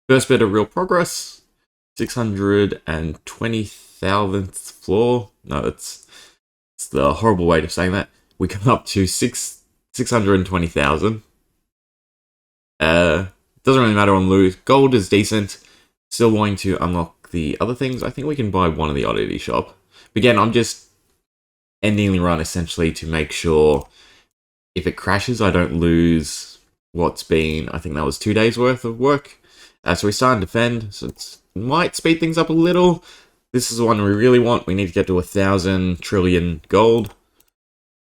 First bit of real progress, 620,000th floor. No, it's the horrible way of saying that. We come up to 620,000. Doesn't really matter on loot. Gold is decent. Still wanting to unlock the other things. I think we can buy one of the oddity shop. But again, I'm just ending the run essentially to make sure if it crashes, I don't lose what's been, I think that was 2 days worth of work. So we start and defend, so it might speed things up a little. This is the one we really want. We need to get to 1,000 trillion gold.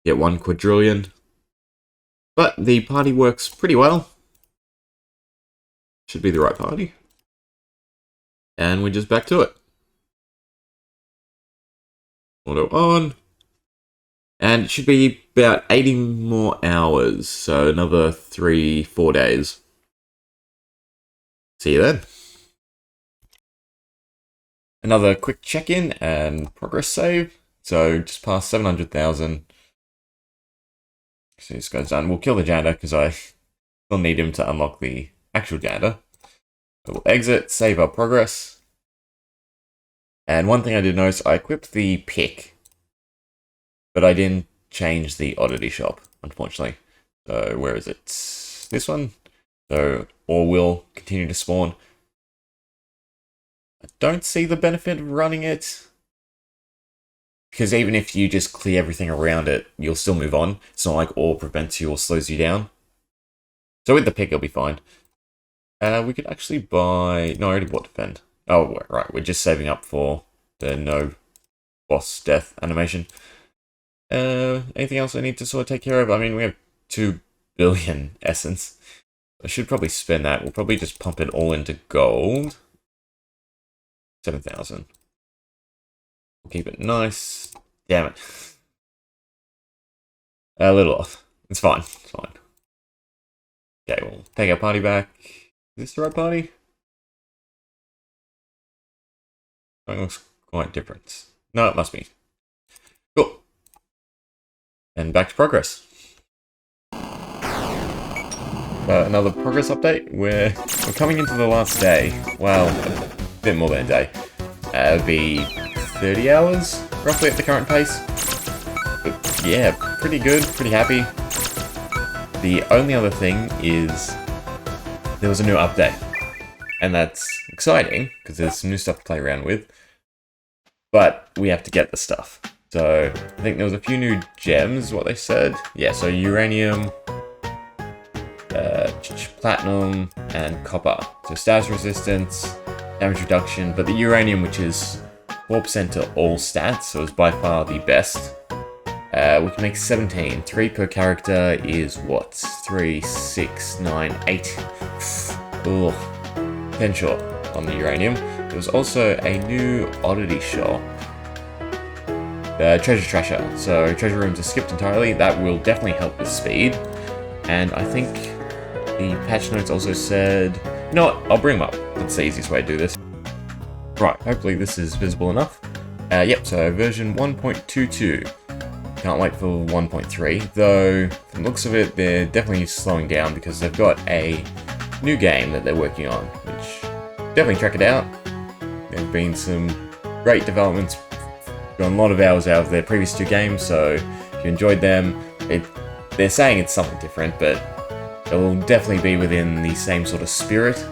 Get 1 quadrillion. But the party works pretty well. Should be the right party. And we're just back to it. Auto on. And it should be about 80 more hours, so another 3-4 days. See you then. Another quick check-in and progress save. So just past 700,000. So this guy's done. We'll kill the janitor because I still need him to unlock the actual janitor. So we'll exit, save our progress. And one thing I did notice, I equipped the pick, but I didn't change the oddity shop, unfortunately. So where is it? This one. So ore will continue to spawn. I don't see the benefit of running it, because even if you just clear everything around it, you'll still move on. It's not like ore prevents you or slows you down. So with the pick, it'll be fine. We could actually buy... No, I already bought defend. Oh, right. We're just saving up for the no boss death animation. Anything else I need to sort of take care of? I mean, we have 2 billion essence. I should probably spend that. We'll probably just pump it all into gold. 7,000. We'll keep it nice. Damn it. A little off. It's fine. It's fine. Okay, we'll take our party back. Is this the right party? It looks quite different. No, it must be. Cool. And back to progress. Another progress update. We're coming into the last day. Well, a bit more than a day. It'll be 30 hours, roughly at the current pace. But yeah, pretty good, pretty happy. The only other thing is there was a new update. And that's exciting, because there's some new stuff to play around with. But we have to get the stuff. So, I think there was a few new gems, what they said. Yeah, so uranium, platinum, and copper. So status resistance, damage reduction, but the uranium, which is 4% to all stats, so it's by far the best. We can make 17. 3 per character is what? 3, 6, 9, 8. Ugh. 10 short on the uranium. There was also a new oddity shop. Treasure Trasher. So treasure rooms are skipped entirely. That will definitely help with speed. And I think the patch notes also said... You know what? I'll bring them up. That's the easiest way to do this. Right, hopefully this is visible enough. Yep, so version 1.22. Can't wait for 1.3. Though, from the looks of it, they're definitely slowing down because they've got a new game that they're working on, which definitely check it out. There have been some great developments. Got a lot of hours out of their previous 2 games, so if you enjoyed them, they're saying it's something different, but it will definitely be within the same sort of spirit.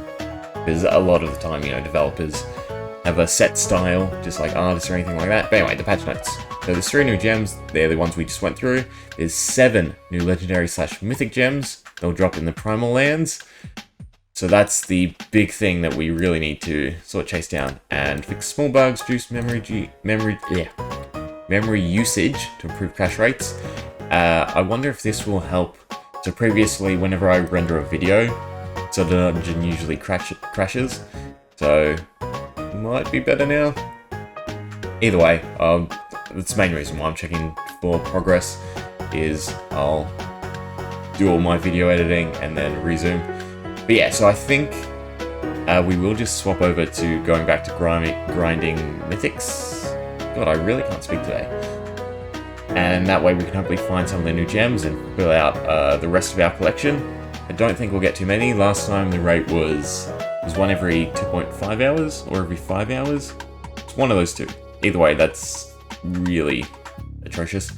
Because a lot of the time, you know, developers have a set style, just like artists or anything like that. But anyway, the patch notes. So there's 3 new gems, they're the ones we just went through. There's 7 new legendary / mythic gems. They'll drop in the primal lands. So that's the big thing that we really need to sort of chase down. And fix small bugs, reduce memory usage to improve crash rates. I wonder if this will help. So previously, whenever I render a video, so the dungeon usually crashes. So it might be better now. Either way, that's the main reason why I'm checking for progress. Is I'll do all my video editing and then resume. But yeah, so I think we will just swap over to going back to grinding mythics. God, I really can't speak today. And that way we can hopefully find some of the new gems and fill out the rest of our collection. I don't think we'll get too many. Last time the rate was There's one every 2.5 hours or every 5 hours. It's one of those two. Either way, that's really atrocious.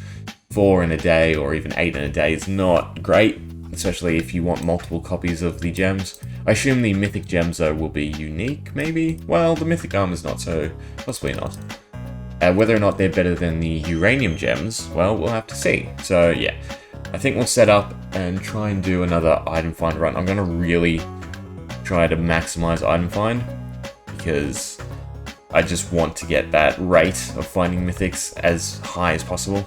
4 in a day or even 8 in a day is not great, especially if you want multiple copies of the gems. I assume the Mythic gems though will be unique, maybe? Well, the Mythic armor's not, so possibly not. Whether or not they're better than the Uranium gems, well, we'll have to see. So yeah, I think we'll set up and try and do another item find run. I'm going to really try to maximize item find because I just want to get that rate of finding mythics as high as possible.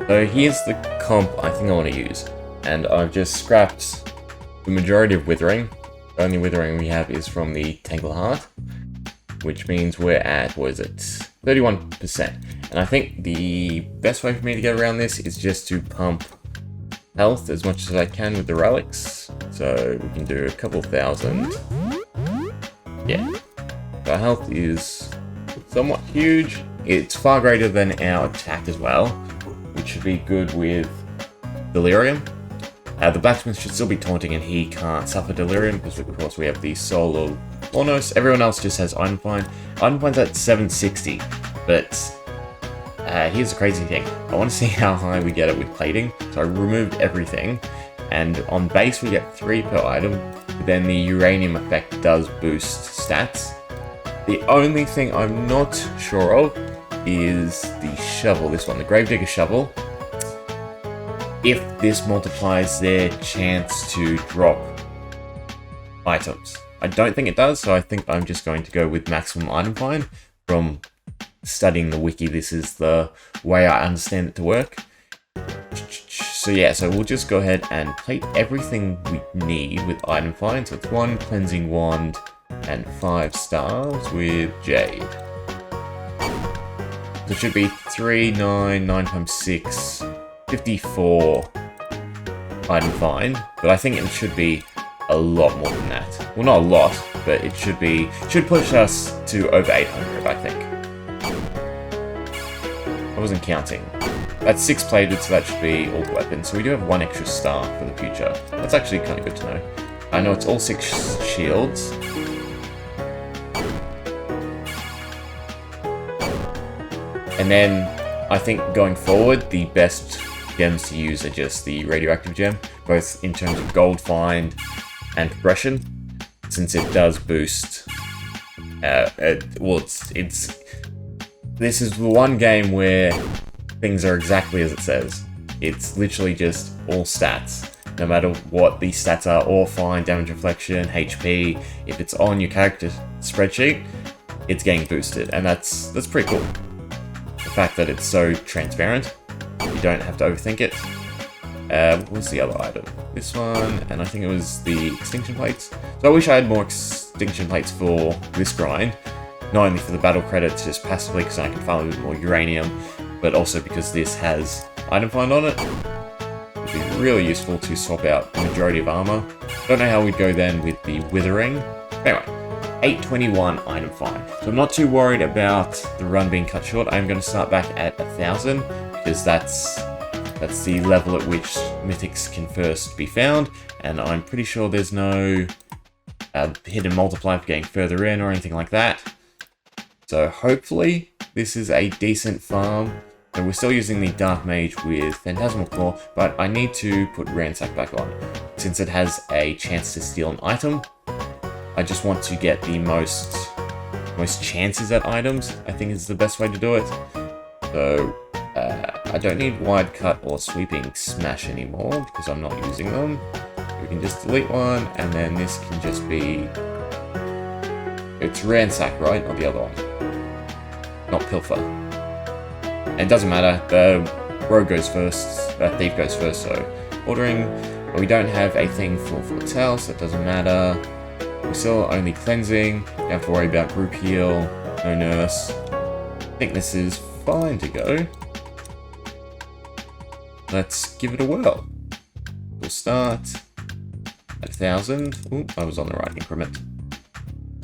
So here's the comp I think I want to use, and I've just scrapped the majority of Withering. The only Withering we have is from the Tangle Heart, which means we're at, what is it, 31%. And I think the best way for me to get around this is just to pump health as much as I can with the relics. So we can do a couple thousand. Yeah. So our health is somewhat huge. It's far greater than our attack as well, which should be good with Delirium. The blacksmith should still be taunting and he can't suffer Delirium because of course we have the Soul of Ornos. Everyone else just has item find. Item find's at 760, but here's the crazy thing. I want to see how high we get it with plating, so I removed everything, and on base we get 3 per item, but then the uranium effect does boost stats. The only thing I'm not sure of is the shovel, this one, the Gravedigger shovel. If this multiplies their chance to drop items. I don't think it does, so I think I'm just going to go with maximum item find. From studying the wiki, this is the way I understand it to work. So yeah, so we'll just go ahead and plate everything we need with item find. So it's 1 cleansing wand and 5 stars with jade. So it should be 3, 9, 9 times 6, 54 item find, but I think it should be a lot more than that. Well, not a lot, but it should push us to over 800, I think. I wasn't counting. That's 6 plated, so that should be all the weapons. So we do have 1 extra star for the future. That's actually kind of good to know. I know it's all 6 shields. And then I think going forward, the best gems to use are just the radioactive gem, both in terms of gold find and progression, since it does boost. This is the one game where things are exactly as it says. It's literally just all stats, no matter what the stats are: ore find, damage reflection, HP. If it's on your character spreadsheet, it's getting boosted, and that's pretty cool. The fact that it's so transparent, you don't have to overthink it. What was the other item? This one, and I think it was the extinction plates. So I wish I had more extinction plates for this grind, not only for the battle credits just passively because I can farm a bit more uranium, but also because this has item find on it. It'd be really useful to swap out the majority of armor. Don't know how we'd go then with the withering. Anyway, 821 item find. So I'm not too worried about the run being cut short. I'm going to start back at 1000 because that's the level at which mythics can first be found, and I'm pretty sure there's no hidden multiplier for getting further in or anything like that. So hopefully this is a decent farm. So we're still using the Dark Mage with Phantasmal Claw, but I need to put Ransack back on, since it has a chance to steal an item. I just want to get the most chances at items, I think is the best way to do it. So I don't need Wide Cut or Sweeping Smash anymore because I'm not using them. We can just delete one, and then this can just be... It's Ransack, right? Not the other one. Not Pilfer. And it doesn't matter, the Rogue goes first, Thief goes first, so ordering. But we don't have a thing for Foretell, so it doesn't matter. We're still only cleansing, don't have to worry about group heal, no nurse. I think this is fine to go. Let's give it a whirl. We'll start at 1000. Ooh, I was on the right increment.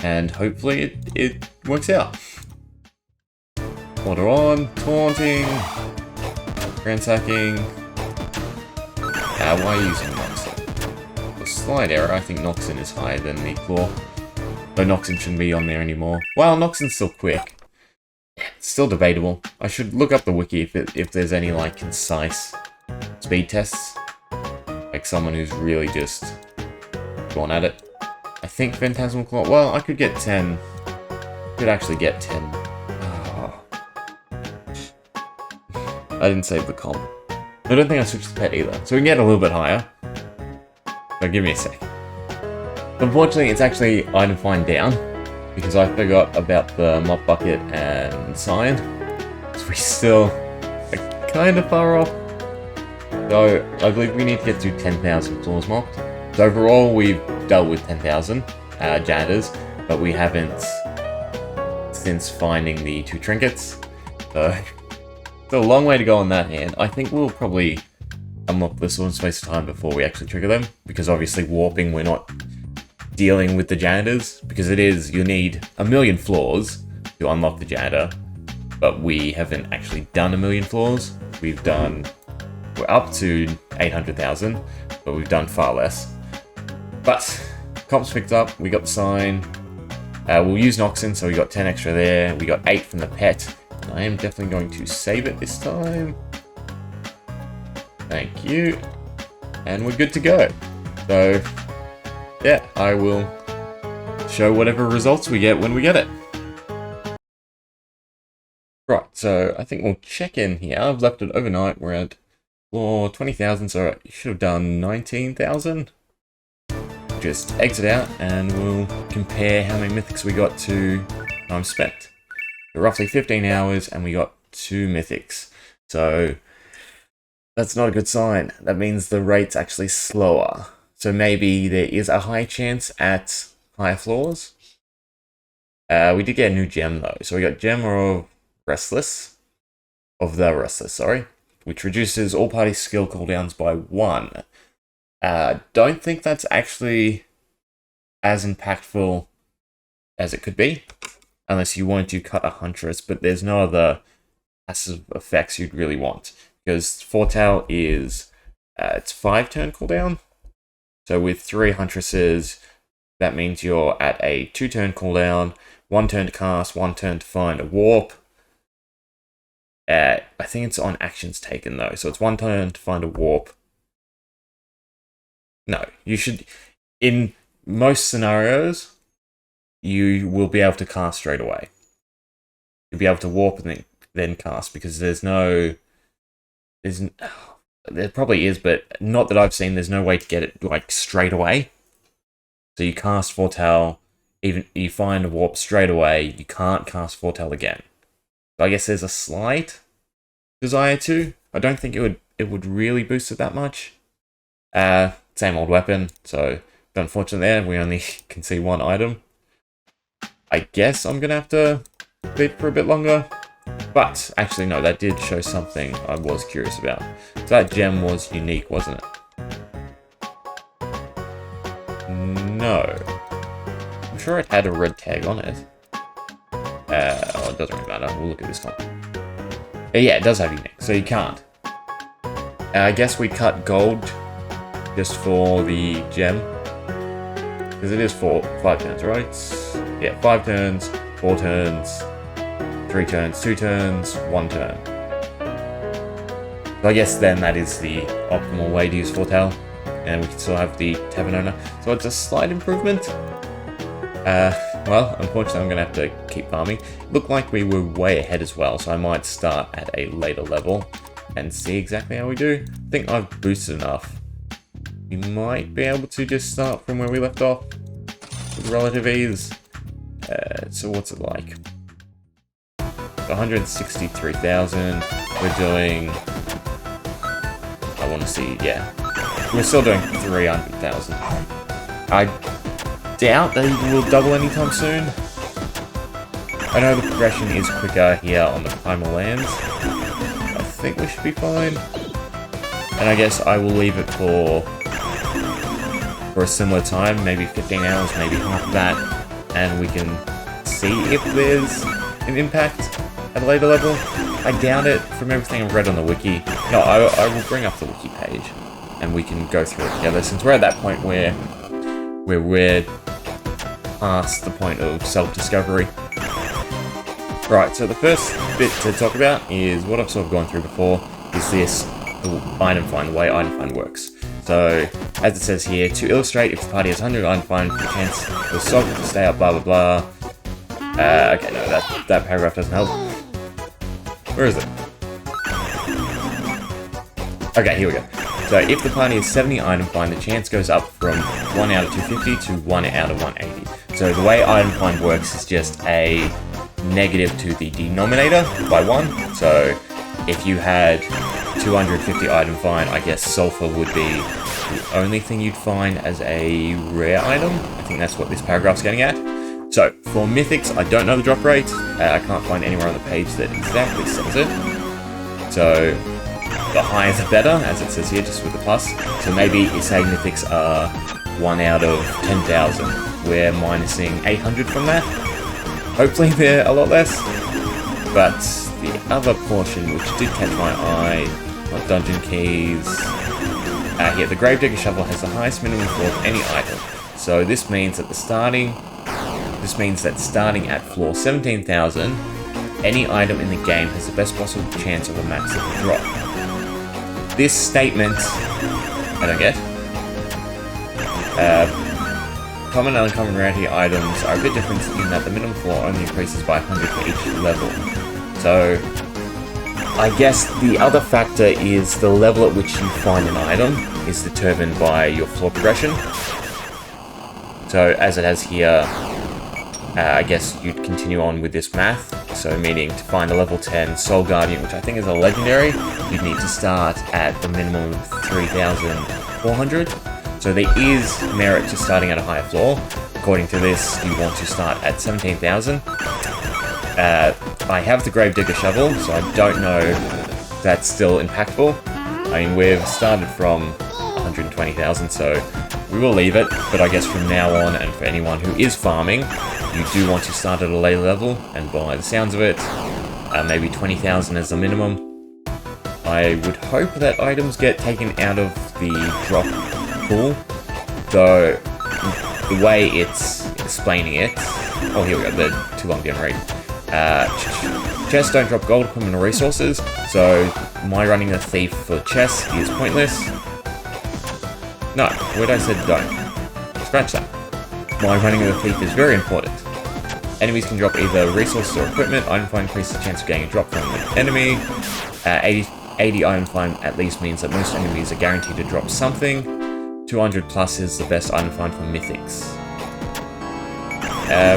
And hopefully it works out. Order on, taunting, ransacking. Why are you using monster? slight error. I think Noxon is higher than the Kloo. Though Noxon shouldn't be on there anymore. Well, Noxon's still quick. It's still debatable. I should look up the wiki if there's any, like, concise speed tests. Like someone who's really just gone at it. I think Phantasmal Claw... Well, I could get 10. Could actually get 10. Oh. I didn't save the comp. I don't think I switched the pet either. So we can get a little bit higher. So give me a sec. Unfortunately, it's actually item find down. Because I forgot about the mop bucket and sign. So we still are kind of far off. So I believe we need to get to 10,000 floors mopped. So overall, we've dealt with 10,000 janitors, but we haven't since finding the 2 trinkets. So it's a long way to go on that hand. I think we'll probably unlock this one space of time before we actually trigger them, because obviously warping, we're not dealing with the janitors, because it is, you need 1,000,000 floors to unlock the janitor, but we haven't actually done 1,000,000 floors. We're up to 800,000, but we've done far less. But comps picked up, we got the sign. We'll use Noxon, so we got 10 extra there. We got 8 from the pet. I am definitely going to save it this time. Thank you. And we're good to go. So yeah, I will show whatever results we get when we get it. Right, so I think we'll check in here. I've left it overnight. We're at floor 20,000, so you should have done 19,000. Just exit out and we'll compare how many mythics we got to time spent. So roughly 15 hours and we got 2 mythics. So that's not a good sign. That means the rate's actually slower. So maybe there is a high chance at higher floors. We did get a new gem though. So we got Gem of the Restless, sorry, which reduces all party skill cooldowns by 1. Don't think that's actually as impactful as it could be, unless you wanted to cut a Huntress, but there's no other passive effects you'd really want, because Foretell is, it's 5 turn cooldown. So with 3 Huntresses, that means you're at a 2 turn cooldown, 1 turn to cast, 1 turn to find a warp. I think it's on actions taken though, so it's 1 turn to find a warp. No, you should, in most scenarios, you will be able to cast straight away. You'll be able to warp and then cast, because there probably is, but not that I've seen. There's no way to get it like straight away. So you cast Foretell, even you find a warp straight away, you can't cast Foretell again. So I guess there's a slight desire to. I don't think it would really boost it that much. Same old weapon, so unfortunately there, we only can see 1 item. I guess I'm gonna have to bid for a bit longer. But, actually no, that did show something I was curious about. So that gem was unique, wasn't it? No. I'm sure it had a red tag on it. Oh, it doesn't really matter. We'll look at this one. Yeah, it does have unique, so you can't. I guess we cut gold just for the gem. Because it is 5 turns, right? Yeah, 5 turns, 4 turns, 3 turns, 2 turns, 1 turn. So I guess then that is the optimal way to use Foretell. And we can still have the Tavern Owner. So it's a slight improvement. Well, unfortunately I'm going to have to keep farming. Looked like we were way ahead as well, so I might start at a later level and see exactly how we do. I think I've boosted enough. We might be able to just start from where we left off with relative ease. So what's it like? 163,000. We're doing... I want to see, yeah. We're still doing 300,000. I doubt they will double anytime soon. I know the progression is quicker here on the Primal Lands. I think we should be fine. And I guess I will leave it for a similar time, maybe 15 hours, maybe half of that, and we can see if there's an impact at a later level. I doubt it from everything I've read on the wiki. No, I will bring up the wiki page and we can go through it together, since we're at that point where we're past the point of self-discovery. Right, so the first bit to talk about is what I've sort of gone through before, is this item find, the way item find works. So, as it says here, to illustrate, if the party has 100 item find, the chance for sovereign to stay up, blah blah blah. Okay, no, that paragraph doesn't help. Where is it? Okay, here we go. So, if the party has 70 item find, the chance goes up from 1 out of 250 to 1 out of 180. So, the way item find works is just a negative to the denominator by 1. So, if you had 250 item find, I guess sulfur would be the only thing you'd find as a rare item. I think that's what this paragraph's getting at. So, for mythics, I don't know the drop rate. I can't find anywhere on the page that exactly says it. So, the higher the better, as it says here, just with the plus. So maybe you say mythics are 1 out of 10,000. We're minusing 800 from that. Hopefully they're a lot less. But the other portion, which did catch my eye, like dungeon keys. Here, the Gravedigger Shovel has the highest minimum floor of any item. So this means that starting at floor 17,000, any item in the game has the best possible chance of a maximum drop. This statement, I don't get. Common and uncommon rarity items are a bit different in that the minimum floor only increases by 100 for each level. So, I guess the other factor is the level at which you find an item is determined by your floor progression. So, as it has here, I guess you'd continue on with this math. So, meaning to find a level 10 Soul Guardian, which I think is a legendary, you'd need to start at the minimum of 3,400. So there is merit to starting at a higher floor. According to this, you want to start at 17,000. I have the Gravedigger Shovel, so I don't know if that's still impactful. I mean, we've started from 120,000, so we will leave it. But I guess from now on, and for anyone who is farming, you do want to start at a later level, and by the sounds of it, maybe 20,000 as the minimum. I would hope that items get taken out of the drop pool, though the way it's explaining it... Oh, here we go, they're too long to read. Chests don't drop gold, equipment, or resources, so my running a thief for chests is pointless. No, where did I say don't? Scratch that. My running of the thief is very important. Enemies can drop either resources or equipment. Item find increases the chance of getting a drop from an enemy. 80 item find at least means that most enemies are guaranteed to drop something. 200 plus is the best item find for mythics. I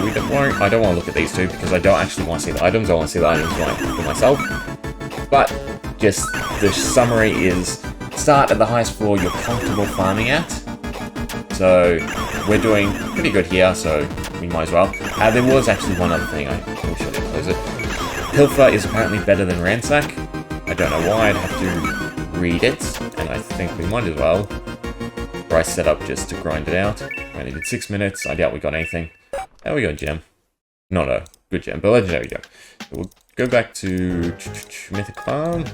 don't want to look at these two because I don't actually want to see the items. I want to see the items for myself. But just the summary is start at the highest floor you're comfortable farming at. So we're doing pretty good here, so we might as well. There was actually one other thing. I wish I didn't close it. Pilfer is apparently better than Ransack. I don't know why. I'd have to read it, and I think we might as well. Or I set up just to grind it out. I only did 6 minutes. I doubt we got anything. Oh, we got a gem. Not a good gem, but legendary gem. So we'll go back to Mythic Farm.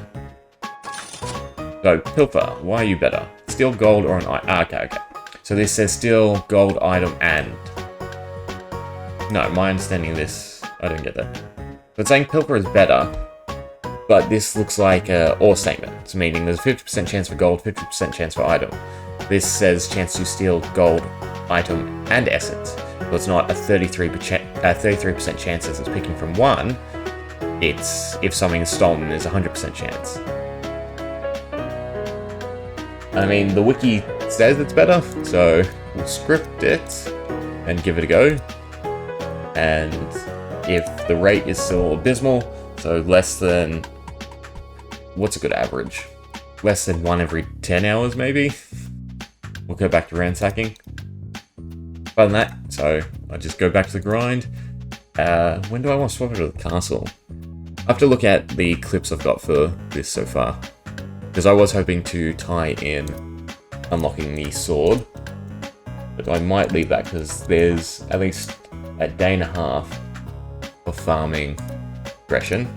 So, Pilfer, why are you better? Steel, gold, or an item? Okay. So this says steel, gold, item, and... No, my understanding of this, I don't get that. But saying Pilfer is better, but this looks like an or statement. It's meaning there's a 50% chance for gold, 50% chance for item. This says chance to steal gold, item, and assets. So it's not a 33% chance as it's picking from one. It's if something is stolen, there's a 100% chance. I mean, the wiki says it's better, so we'll script it and give it a go. And if the rate is still abysmal, so less than... What's a good average? Less than 1 every 10 hours, maybe? We'll go back to ransacking. Other than that, so I just go back to the grind. When do I want to swap it to the castle? I have to look at the clips I've got for this so far. Because I was hoping to tie in unlocking the sword. But I might leave that because there's at least a day and a half of farming progression.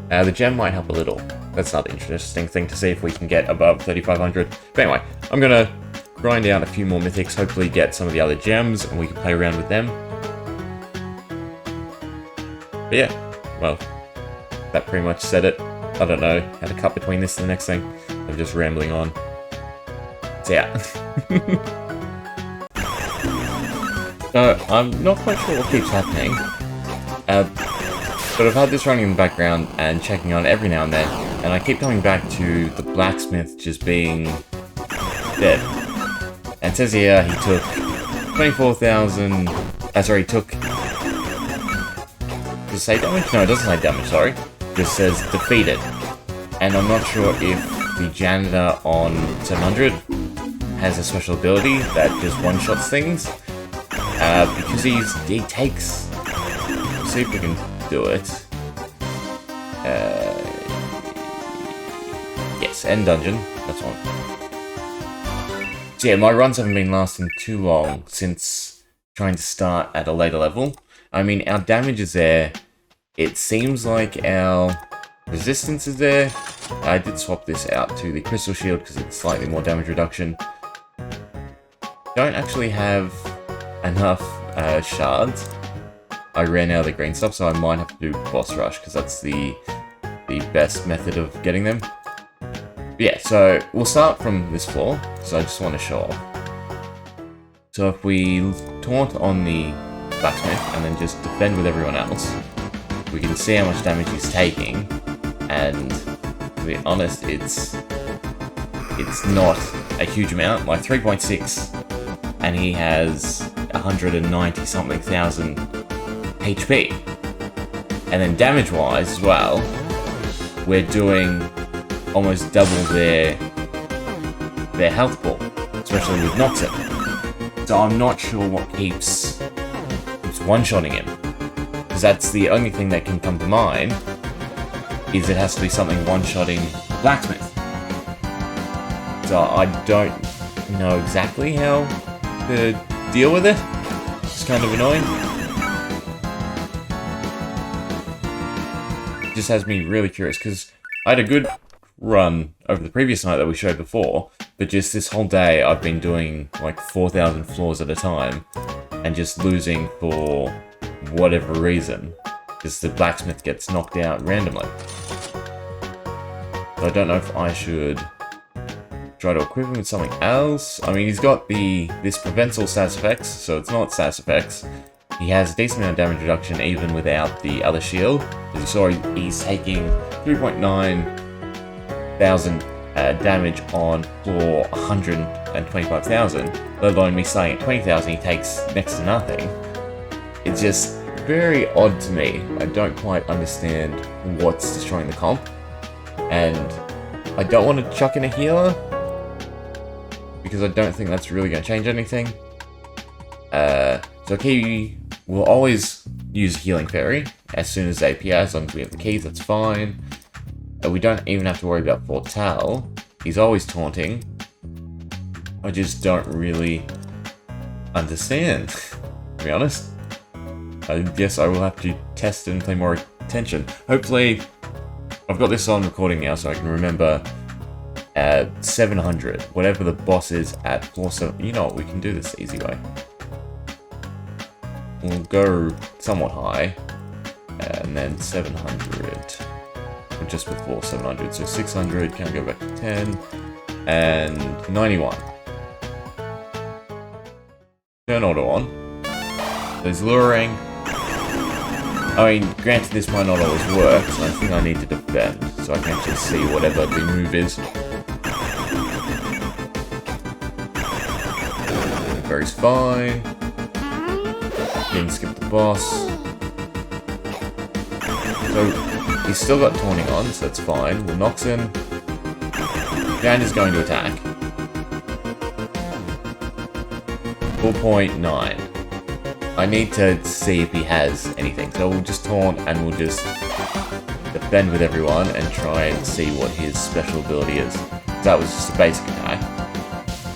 The gem might help a little. That's another interesting thing to see if we can get above 3,500. But anyway, I'm gonna grind out a few more mythics, hopefully get some of the other gems, and we can play around with them. But yeah, well, that pretty much said it. I don't know how to cut between this and the next thing. I'm just rambling on. So yeah. So, I'm not quite sure what keeps happening. But I've had this running in the background and checking on it every now and then, and I keep coming back to the blacksmith just being dead. And it says here he took 24,000... sorry, he took... Does it say damage? No, it doesn't say damage, sorry. It just says defeated. And I'm not sure if the janitor on 700 has a special ability that just one-shots things. Because he takes... Let's see if we can do it. Yes, end dungeon. That's one. So yeah, my runs haven't been lasting too long since trying to start at a later level. I mean, our damage is there. It seems like our resistance is there. I did swap this out to the crystal shield because it's slightly more damage reduction. Don't actually have enough shards. I ran out of the green stuff, so I might have to do boss rush because that's the best method of getting them. But yeah, so we'll start from this floor. So I just want to show off. So if we taunt on the blacksmith and then just defend with everyone else, we can see how much damage he's taking. And to be honest, it's not a huge amount, like 3.6, and he has 190 something thousand HP. And then damage-wise as well, we're doing almost double their health pool, especially with Noxon. So I'm not sure what keeps one-shotting him, because that's the only thing that can come to mind, is it has to be something one-shotting blacksmith. So I don't know exactly how to deal with it. It's kind of annoying. It just has me really curious, because I had a good run over the previous night that we showed before, but just this whole day I've been doing like 4,000 floors at a time, and just losing for whatever reason, because the blacksmith gets knocked out randomly. So I don't know if I should try to equip him with something else. I mean, he's got this prevents all status effects, so it's not status effects. He has a decent amount of damage reduction even without the other shield. As you saw, he's taking 3.9 thousand damage on floor 125,000, let alone me starting at 20,000, he takes next to nothing. It's just very odd to me. I don't quite understand what's destroying the comp, and I don't want to chuck in a healer, because I don't think that's really going to change anything. So Key will always use Healing Fairy as soon as API, as long as we have the keys, that's fine. We don't even have to worry about Fortal. He's always taunting. I just don't really understand, to be honest. I guess I will have to test and pay more attention. Hopefully, I've got this on recording now so I can remember 700, whatever the boss is at floor 7. You know what, we can do this the easy way. We'll go somewhat high, and then 700. Just before 700, so 600, can go back to 10, and 91. Turn auto on. There's luring. I mean, granted this might not always work, so I think I need to defend, so I can actually see whatever the move is. Vary's fine. Didn't skip the boss. So, he's still got taunting on, so that's fine. We'll Noxon. Dan is going to attack. 4.9. I need to see if he has anything, so we'll just taunt and we'll just defend with everyone and try and see what his special ability is. That was just a basic attack.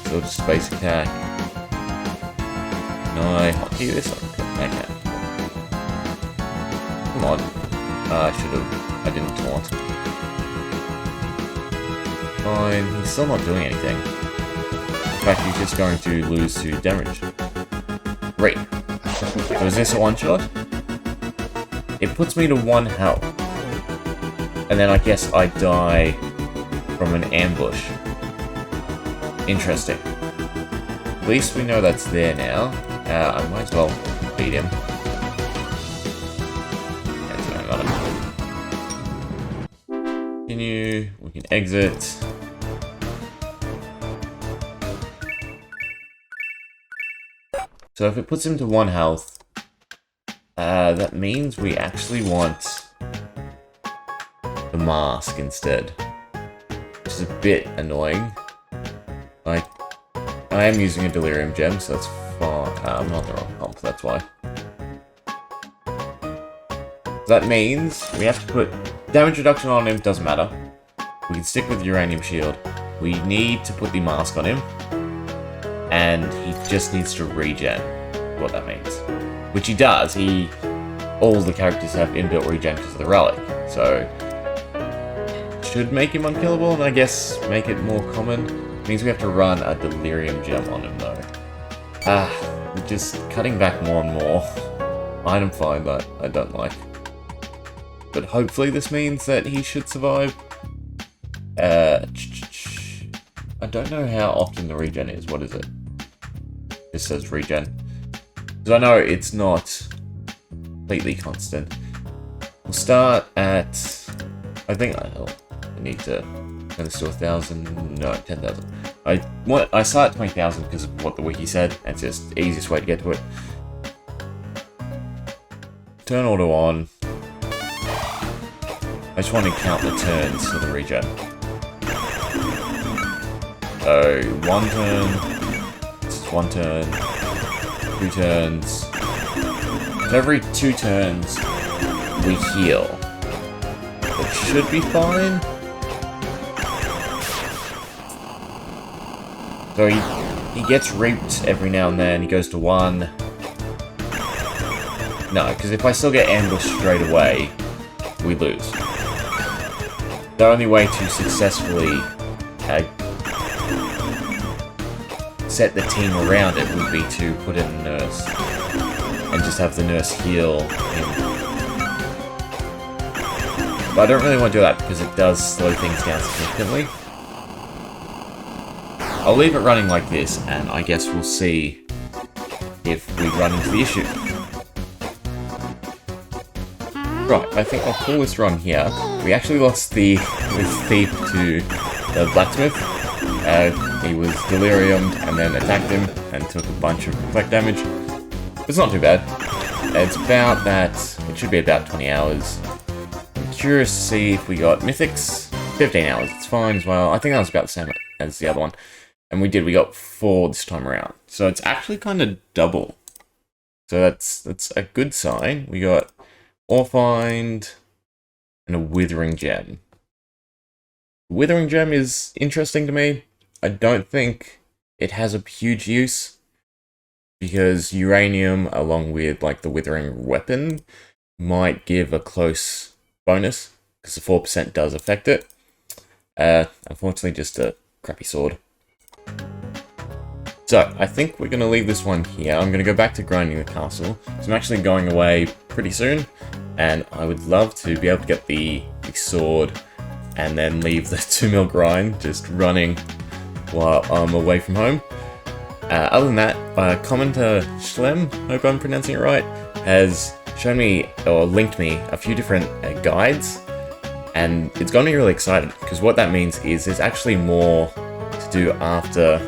So just a basic attack. Can I hotkey this? Okay. Come on. I should have. I didn't taunt. fine. He's still not doing anything. In fact, he's just going to lose to damage. Great. So is this a one-shot? It puts me to 1 health. And then I guess I die from an ambush. Interesting. At least we know that's there now. I might as well beat him. Continue. We can exit. So if it puts him to 1 health, that means we actually want the mask instead, which is a bit annoying. Like, I am using a delirium gem, so that's fine. I'm not the wrong comp, that's why. That means we have to put damage reduction on him, doesn't matter. We can stick with uranium shield. We need to put the mask on him. And he just needs to regen, what that means. Which he does. All the characters have inbuilt regen because of the relic. So, should make him unkillable, and I guess make it more common. Means we have to run a delirium gem on him though. We're just cutting back more and more. Item find that I don't like. But hopefully this means that he should survive. I don't know how often the regen is. What is it? This says regen. Because I know it's not completely constant. We'll start at... I think I need to turn this to 1,000. No, 10,000. I start at 20,000 because of what the wiki said. It's just the easiest way to get to it. Turn auto on. I just want to count the turns for the regen. So, 1 turn, this is 1 turn, 2 turns. So every 2 turns, we heal. It should be fine. So he gets reaped every now and then, he goes to 1. No, because if I still get ambushed straight away, we lose. The only way to successfully set the team around it would be to put in a nurse and just have the nurse heal him. But I don't really want to do that because it does slow things down significantly. I'll leave it running like this, and I guess we'll see if we run into the issue. Right, I think I'll call this run here. We actually lost the thief to the blacksmith. He was deliriumed and then attacked him and took a bunch of reflect damage. It's not too bad. It's about that. It should be about 20 hours. I'm curious to see if we got mythics. 15 hours. It's fine as well. I think that was about the same as the other one. And we did. We got 4 this time around. So it's actually kind of double. So that's a good sign. We got ore find and a withering gem. Withering gem is interesting to me. I don't think it has a huge use because uranium along with like the withering weapon might give a close bonus because the 4% does affect it. Unfortunately just a crappy sword. So I think we're going to leave this one here. I'm going to go back to grinding the castle. So I'm actually going away pretty soon and I would love to be able to get the sword and then leave the 2 mil grind just running while I'm away from home. Other than that, commenter Schlem, hope I'm pronouncing it right, has shown me or linked me a few different guides, and it's got me really excited because what that means is there's actually more to do after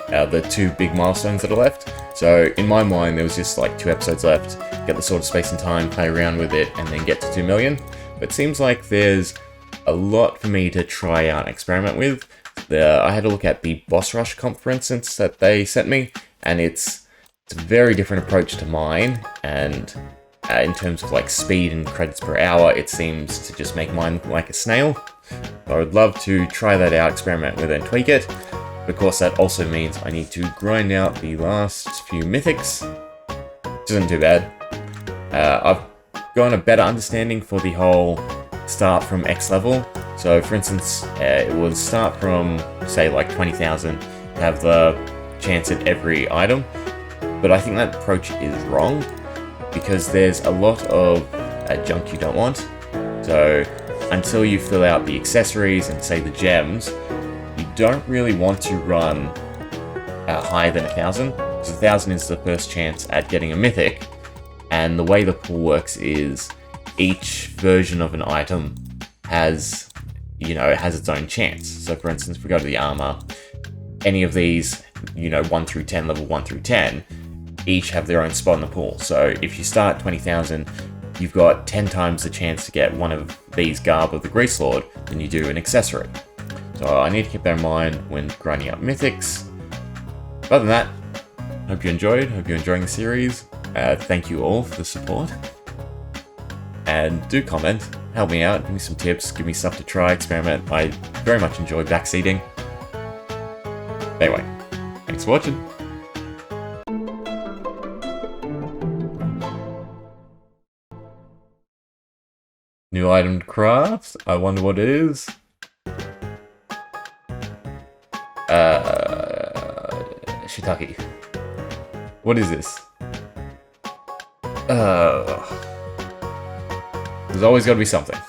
the 2 big milestones that are left. So in my mind, there was just like 2 episodes left, get the Sword of Space and Time, play around with it, and then get to 2 million. But it seems like there's a lot for me to try out and experiment with. I had a look at the Boss Rush comp, for instance, that they sent me, and it's a very different approach to mine, and in terms of like speed and credits per hour, it seems to just make mine like a snail. So I would love to try that out, experiment with it, and tweak it. Of course, that also means I need to grind out the last few mythics, which isn't too bad. I've gotten a better understanding for the whole start from X level, So for instance, it will start from, say, like 20,000, have the chance at every item, but I think that approach is wrong, because there's a lot of junk you don't want. So until you fill out the accessories and, say, the gems, you don't really want to run higher than 1,000, because 1,000 is the first chance at getting a Mythic, and the way the pool works is each version of an item has, has its own chance. So for instance, if we go to the armor, any of these, 1 through 10, level 1 through 10, each have their own spot in the pool. So if you start 20,000, you've got 10 times the chance to get one of these Garb of the Grease Lord than you do an accessory. So I need to keep that in mind when grinding up Mythics. Other than that, hope you enjoyed, hope you're enjoying the series. Thank you all for the support. And do comment, help me out, give me some tips, give me stuff to try, experiment. I very much enjoy backseating. Anyway, thanks for watching. New item to craft? I wonder what it is. Shiitake. What is this? There's always got to be something.